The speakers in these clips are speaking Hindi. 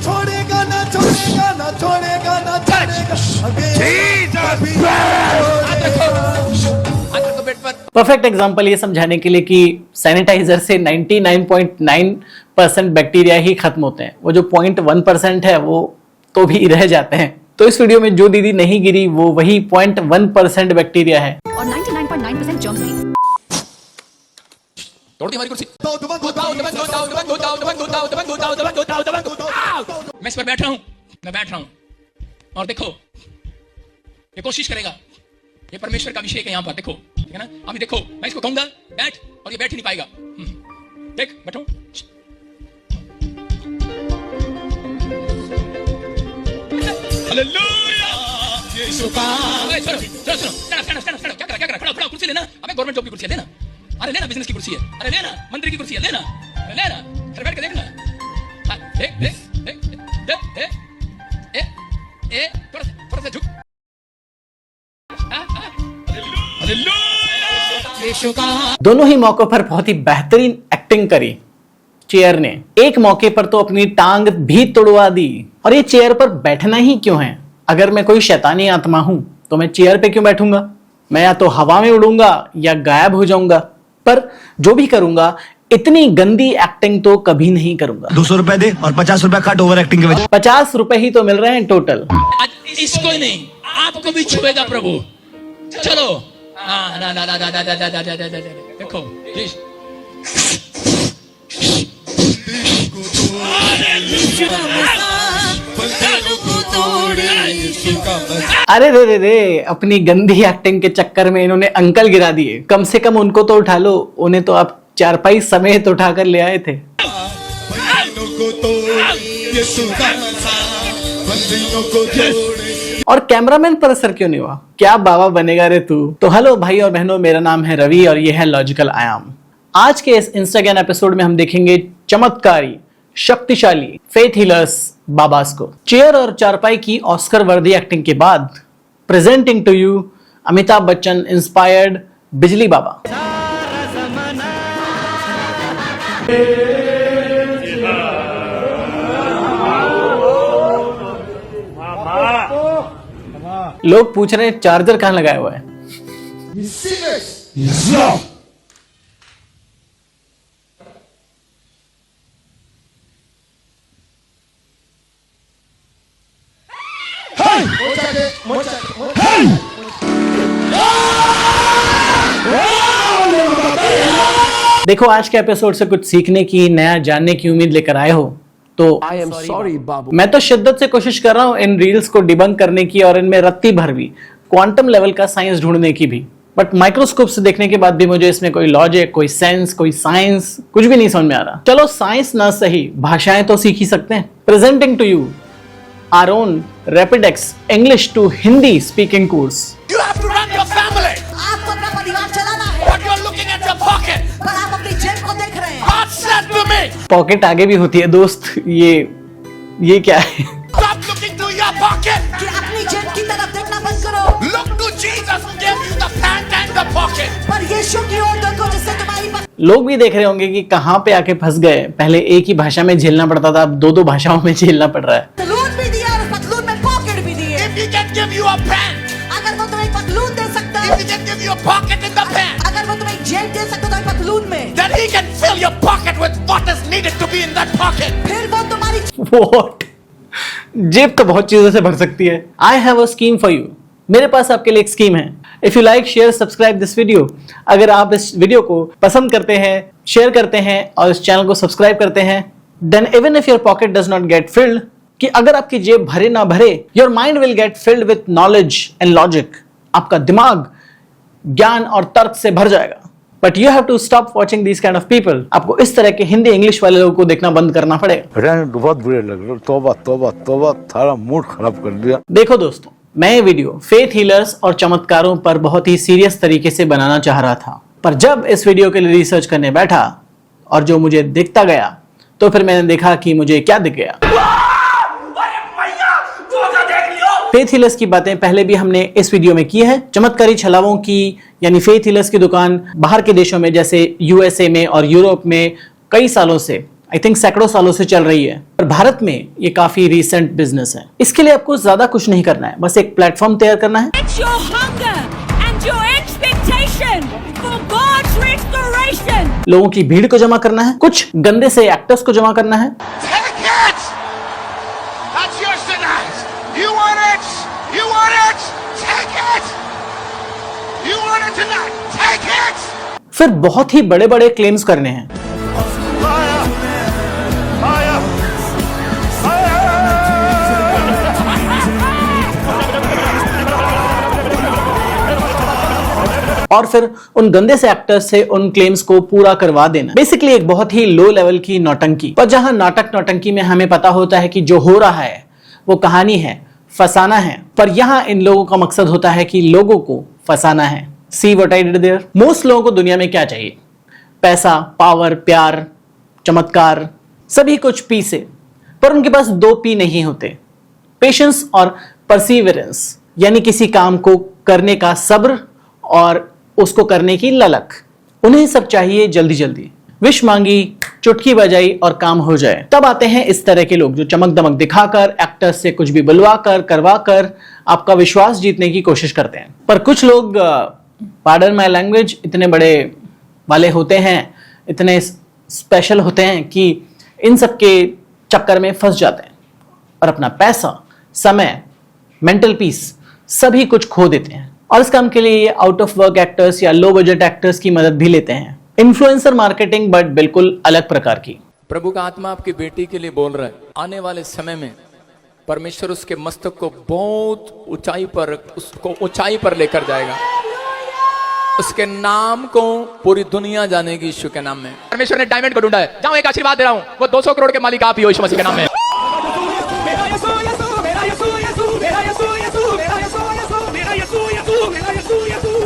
छोड़ेगा ना छोड़ेगा ना छोड़ेगा ना छोड़ेगा। परफेक्ट एग्जाम्पल ये समझाने के लिए कि सैनिटाइजर से 99.9% बैक्टीरिया ही खत्म होते हैं, वो जो 0.1% है वो तो भी रह जाते हैं। तो इस वीडियो में जो दीदी नहीं गिरी वो वही 0.1% बैक्टीरिया है और 99.9% जर्म्स भी। तोड़ दी हमारी कुर्सी। मैं इस पर बैठ रहा हूं, मैं बैठ रहा हूं और देखो ये कोशिश करेगा, ये परमेश्वर का अभिषेक है यहां पर, देखो ठीक है ना। अभी देखो मैं इसको कहूंगा बैठ और ये बैठ ही नहीं पाएगा। देख बैठो। हालेलुया यीशु का। सुनो क्या कर रहा, खड़ा कुर्सी लेना। अबे गवर्नमेंट जॉब की कुर्सी लेना, अरे लेना, बिजनेस की कुर्सी है, अरे लेना, मंत्री की कुर्सी है, लेना, अरे लेना, अरे बैठ के देखना। देख देख देख देख थोड़ा सा झुक। दोनों ही मौकों पर बहुत ही बेहतरीन एक्टिंग करी चेयर ने। एक मौके पर तो अपनी टांग भी तोड़वा दी। और ये चेयर पर बैठना ही क्यों है? अगर मैं कोई शैतानी आत्मा हूं तो मैं चेयर पे क्यों बैठूंगा? मैं या तो हवा में उड़ूंगा या गायब हो जाऊंगा। पर जो भी करूंगा इतनी गंदी एक्टिंग तो कभी नहीं करूंगा। 200 रुपए दे और 50 रुपए काट ओवर एक्टिंग के वजह। 50 रुपए ही तो मिल रहे हैं टोटल। इसको नहीं आपको भी छुएगा प्रभु। चलो देखो अरे रे अपनी गंदी एक्टिंग के चक्कर में इन्होंने अंकल गिरा दिए। कम से कम उनको तो उठा लो, उन्हें तो आप चारपाई समेत उठाकर ले आए थे। और कैमरामैन पर असर क्यों नहीं हुआ? क्या बाबा बनेगा रे तू। तो हेलो भाई और बहनों, मेरा नाम है रवि और ये है लॉजिकल आयाम। आज के इस इंस्टाग्राम एपिसोड में हम देखेंगे चमत्कारी, शक्तिशाली फेथ हीलर्स बाबास को। चेयर और चारपाई की ऑस्कर वर्दी एक्टिंग के बाद presenting to you Amitabh Bachchan inspired Bijli Baba. लोग पूछ रहे हैं चार्जर कहां लगाया हुआ है? देखो आज के एपिसोड से कुछ सीखने की, नया जानने की उम्मीद लेकर आए हो तो आई एम सॉरी बाबू। मैं तो शिद्दत से कोशिश कर रहा हूं इन रील्स को डिबंक करने की और इनमें रत्ती भर भी क्वांटम लेवल का साइंस ढूंढने की भी। बट माइक्रोस्कोप से देखने के बाद भी मुझे इसमें कोई लॉजिक, कोई सेंस, कोई साइंस कुछ भी नहीं समझ में आ रहा। चलो साइंस ना सही, भाषाएं तो सीख ही सकते हैं। Presenting to you our own Rapidex English to Hindi speaking course. You have to run your family. आपको अपना परिवार चलाना है, But you're looking at your pocket. पर आप अपनी जेब को देख रहे हैं। God said to me, pocket आगे भी होती है दोस्त। ये क्या है? stop looking to your pocket. कि अपनी जेब की तरफ देखना बंद करो, Look to Jesus who gave you the pant and the pocket. पर यीशु की ओर देखो जिससे तुम्हारी लोग भी देख रहे होंगे कि कहां पे आके फंस गए। पहले एक ही भाषा में झेलना पड़ता था, अब दो भाषाओं में झेलना पड़ रहा है। पतलून भी दिया और पतलून में पॉकेट भी दिए। If he can give you a pant, अगर वो तुम्हें पतलून दे सकता if है, he can give you a pocket in the pant, अगर वो तुम्हें जेब दे सकता है पतलून में, then he can fill your pocket with what is needed to be in that pocket. फिर वो तुम्हारी What? जेब तो बहुत चीजों से भर सकती है। I have a scheme for you. मेरे पास आपके लिए एक स्कीम है। If you like, share, subscribe this video. अगर आप इस वीडियो को पसंद करते हैं, शेयर करते हैं और इस चैनल को सब्सक्राइब करते हैं, then even if your pocket does not get filled, कि अगर आपकी जेब भरे ना भरे, your mind will get filled with knowledge and logic. आपका दिमाग ज्ञान और तर्क से भर जाएगा। But you have to stop watching these kind of people. आपको इस तरह के हिंदी इंग्लिश वाले लोगों को देखना बंद करना पड़ेगा। बहुत बुरे लग रहे। तौबा तौबा तौबा, थारा मूड खराब कर दिया। देखो दोस्तों, मैं ये वीडियो फेथ हीलर्स और चमत्कारों पर बहुत ही सीरियस तरीके से बनाना चाह रहा था, पर जब इस वीडियो के लिए रिसर्च करने बैठा और जो मुझे दिखता गया तो फिर मैंने देखा कि मुझे क्या दिख गया। फेथ हीलर्स की बातें पहले भी हमने इस वीडियो में की है। चमत्कारी छलावों की यानी फेथ हीलर्स की दुकान बाहर के देशों में जैसे यूएसए में और यूरोप में कई सालों से आई थिंक सैकड़ों सालों से चल रही है, पर भारत में ये काफी रीसेंट बिजनेस है। इसके लिए आपको ज्यादा कुछ नहीं करना है, बस एक प्लेटफॉर्म तैयार करना है। It's your hunger and your expectation for God's restoration. लोगों की भीड़ को जमा करना है, कुछ गंदे से एक्टर्स को जमा करना है। Take it! That's yours tonight! You want it? You want it? Take it! You want it tonight? Take it! फिर बहुत ही बड़े बड़े क्लेम्स करने हैं। और फिर उन गंदे से एक्टर्स से उन क्लेम्स को पूरा करवा देना। बेसिकली एक बहुत ही लो लेवल की नौटंकी। पर जहां नाटक नौटंकी में हमें पता होता है कि जो हो रहा है वो कहानी है, फसाना है, पर यहां इन लोगों का मकसद होता है कि लोगों को फसाना है। See what I did there. Most लोगों को दुनिया में क्या चाहिए? पैसा, पावर, प्यार, चमत्कार, सभी कुछ पी से, पर उनके पास दो पी नहीं होते, पेशेंस और परसीवरेंस, यानी किसी काम को करने का सब्र और उसको करने की ललक। उन्हें सब चाहिए जल्दी जल्दी, विश मांगी, चुटकी बजाई और काम हो जाए। तब आते हैं इस तरह के लोग जो चमक दमक दिखाकर, एक्टर्स से कुछ भी बुलवा कर, करवा कर आपका विश्वास जीतने की कोशिश करते हैं। पर कुछ लोग, पार्डन माय लैंग्वेज, इतने बड़े वाले होते हैं, इतने स्पेशल होते हैं कि इन सब के चक्कर में फंस जाते हैं और अपना पैसा, समय, मेंटल पीस सभी कुछ खो देते हैं। और इस काम के लिए आउट ऑफ वर्क एक्टर्स या लो बजट एक्टर्स की मदद भी लेते हैं। इन्फ्लुएंसर मार्केटिंग, बट बिल्कुल अलग प्रकार की। प्रभु का आत्मा आपकी बेटी के लिए बोल रहा है, आने वाले समय में परमेश्वर उसके मस्तक को बहुत ऊंचाई पर लेकर जाएगा। उसके नाम को पूरी दुनिया जानेगी यीशु के नाम में। परमेश्वर ने डायमंड को ढूंढा है। जाओ, एक आशीर्वाद दे रहा हूं, वो 200 करोड़ के मालिक आप ही हो यीशु मसीह के नाम में।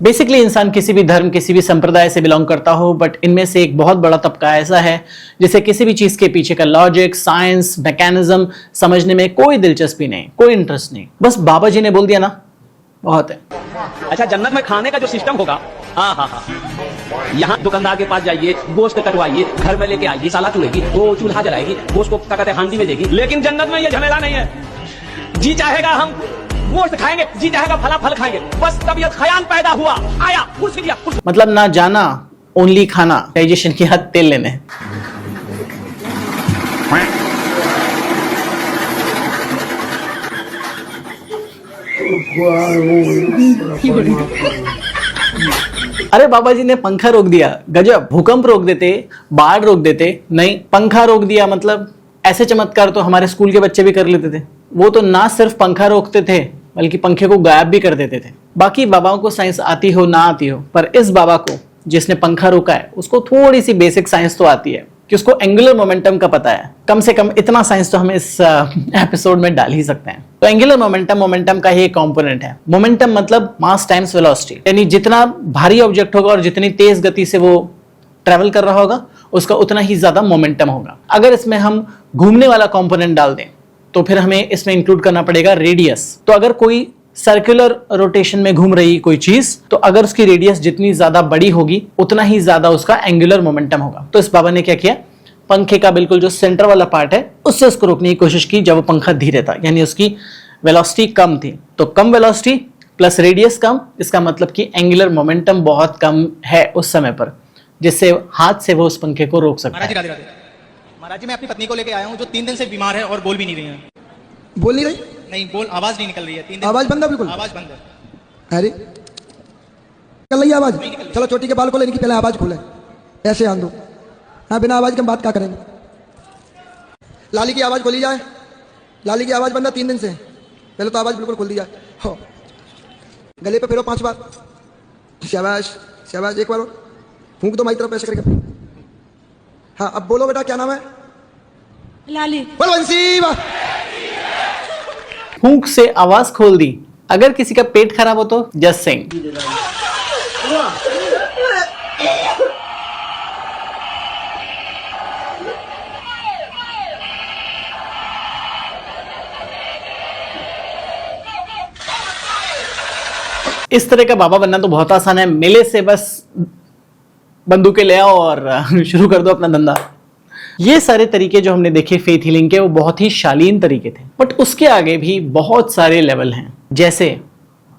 बेसिकली इंसान किसी भी धर्म, किसी भी संप्रदाय से बिलोंग करता हो, बट इनमें से एक बहुत बड़ा तबका ऐसा है जिसे किसी भी चीज के पीछे का लॉजिक, साइंस, मैकेनिज्म समझने में कोई दिलचस्पी नहीं, कोई इंटरेस्ट नहीं। बस बाबा जी ने बोल दिया ना, बहुत है। अच्छा, जन्नत में खाने का जो सिस्टम होगा, हाँ, यहाँ दुकानदार के पास जाइए, गोश्त कटवाइए, घर में लेके आइए, साला चुड़ेगी, वो चूल्हा जलाएगी, गोश्त को क्या कहते हैं, हांडी में देगी। लेकिन जन्नत में ये झमेला नहीं है। जी चाहेगा हम गोश्त खाएंगे, जी चाहेगा फला फल खाएंगे। बस तबीयत ख्याल पैदा हुआ, आया, कुछ लिया, कुछ। मतलब ना जाना, ओनली खाना, डाइजेशन के हाथ तेल लेने। अरे बाबा जी ने पंखा रोक दिया, गजब। भूकंप रोक देते, बाढ़ रोक देते, नहीं, पंखा रोक दिया। मतलब ऐसे चमत्कार तो हमारे स्कूल के बच्चे भी कर लेते थे। वो तो ना सिर्फ पंखा रोकते थे, बल्कि पंखे को गायब भी कर देते थे। बाकी बाबाओं को साइंस आती हो ना आती हो, पर इस बाबा को जिसने पंखा रोका है उसको थोड़ी सी बेसिक साइंस तो आती है कि उसको एंगुलर मोमेंटम का पता है। कम से कम इतना साइंस तो हम इस एपिसोड में डाल ही सकते हैं। तो एंगुलर मोमेंटम का ही एक कंपोनेंट है। मोमेंटम मतलब मास टाइम्स वेलोसिटी, यानी जितना भारी ऑब्जेक्ट होगा और जितनी तेज गति से वो ट्रेवल कर रहा होगा, उसका उतना ही ज्यादा मोमेंटम होगा। अगर इसमें हम घूमने वाला कंपोनेंट डाल दें तो फिर हमें इसमें इंक्लूड करना पड़ेगा रेडियस। तो अगर कोई सर्कुलर रोटेशन में घूम रही कोई चीज, तो अगर उसकी रेडियस जितनी ज्यादा बड़ी होगी उतना ही ज्यादा उसका एंगुलर मोमेंटम होगा। तो इस बाबा ने क्या किया, पंखे का बिल्कुल जो सेंटर वाला पार्ट है उससे उसको रोकने की कोशिश की जब वो पंखा धीरे था, यानी उसकी वेलोसिटी कम थी। तो कम वेलोसिटी प्लस रेडियस कम, इसका मतलब कि एंगुलर मोमेंटम बहुत कम है उस समय पर, जिससे हाथ से वो उस पंखे को रोक सकता है। महाराज जी, मैं अपनी पत्नी को लेके आया हूँ जो 3 दिन से बीमार है और बोल भी नहीं रही है। बोल नहीं रही? नहीं, बोल आवाज नहीं निकल रही है। 3 दिन आवाज बंद है, बिल्कुल आवाज बंद है। अरे निकल रही है आवाज? चलो चोटी के बाल खोले, इनकी पहले आवाज खोले, ऐसे आन दो। हाँ, बिना आवाज के हम बात क्या करेंगे? लाली की आवाज खोली जाए। लाली की आवाज बंद है 3 दिन से, पहले तो आवाज बिल्कुल खोल दी जाए। हो, गले पे फेरो 5 बार, शाबाश शाबाश, एक बार और फूंक दो माई तरफ ऐसे करके। हाँ, अब बोलो बेटा, क्या नाम है? लाली। बोल बंसी वाह। फूंक से आवाज खोल दी। अगर किसी का पेट खराब हो तो जस्ट सिंग। इस तरह का बाबा बनना तो बहुत आसान है। मेले से बस बंदूकें ले आओ और शुरू कर दो अपना धंधा। ये सारे तरीके जो हमने देखे फेथ हीलिंग के वो बहुत ही शालीन तरीके थे, बट उसके आगे भी बहुत सारे लेवल हैं, जैसे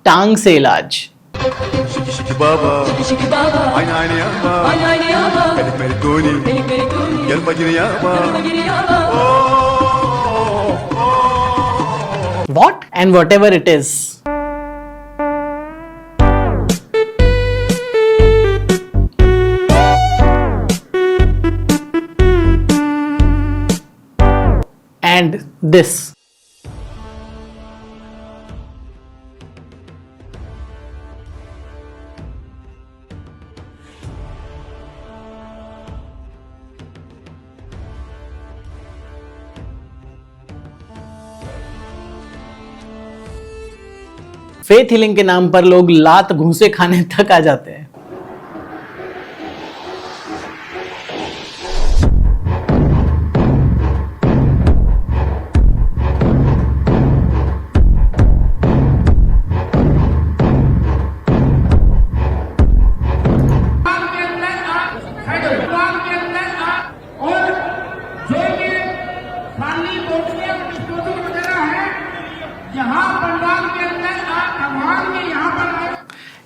टांग से इलाज, What and whatever it is. And this. Faith healing के नाम पर लोग लात घूंसे खाने तक आ जाते हैं।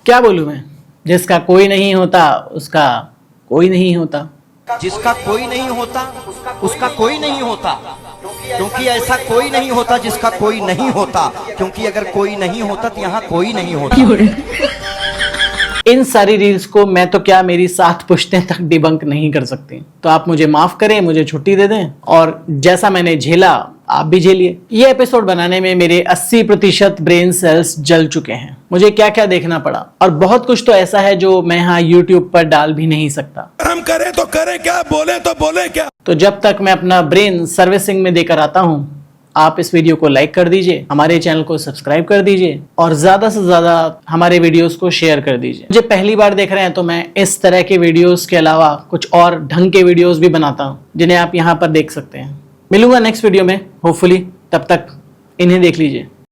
क्या बोलूं मैं, जिसका कोई नहीं होता उसका कोई नहीं होता। जिसका कोई नहीं होता उसका कोई नहीं होता, क्योंकि ऐसा कोई नहीं होता जिसका कोई नहीं होता, क्योंकि अगर कोई नहीं होता तो यहाँ कोई नहीं होता। इन सारी रील्स को मैं तो क्या मेरी 7 पुश्तें तक डिबंक नहीं कर सकती, तो आप मुझे माफ करें, मुझे छुट्टी दे दें, और जैसा मैंने झेला आप भी झेलिए। ये एपिसोड बनाने में मेरे 80% ब्रेन सेल्स जल चुके हैं। मुझे क्या क्या देखना पड़ा, और बहुत कुछ तो ऐसा है जो मैं यहाँ यूट्यूब पर डाल भी नहीं सकता। हम करें तो करें क्या, बोले तो बोले क्या। तो जब तक मैं अपना ब्रेन सर्विसिंग में देकर आता हूँ, आप इस वीडियो को लाइक कर दीजिए, हमारे चैनल को सब्सक्राइब कर दीजिए, और ज्यादा से ज्यादा हमारे वीडियोस को शेयर कर दीजिए। मुझे पहली बार देख रहे हैं तो मैं इस तरह के वीडियोस के अलावा कुछ और ढंग के वीडियोस भी बनाता हूं, जिन्हें आप यहां पर देख सकते हैं। मिलूंगा नेक्स्ट वीडियो में होपफुली, तब तक इन्हें देख लीजिए।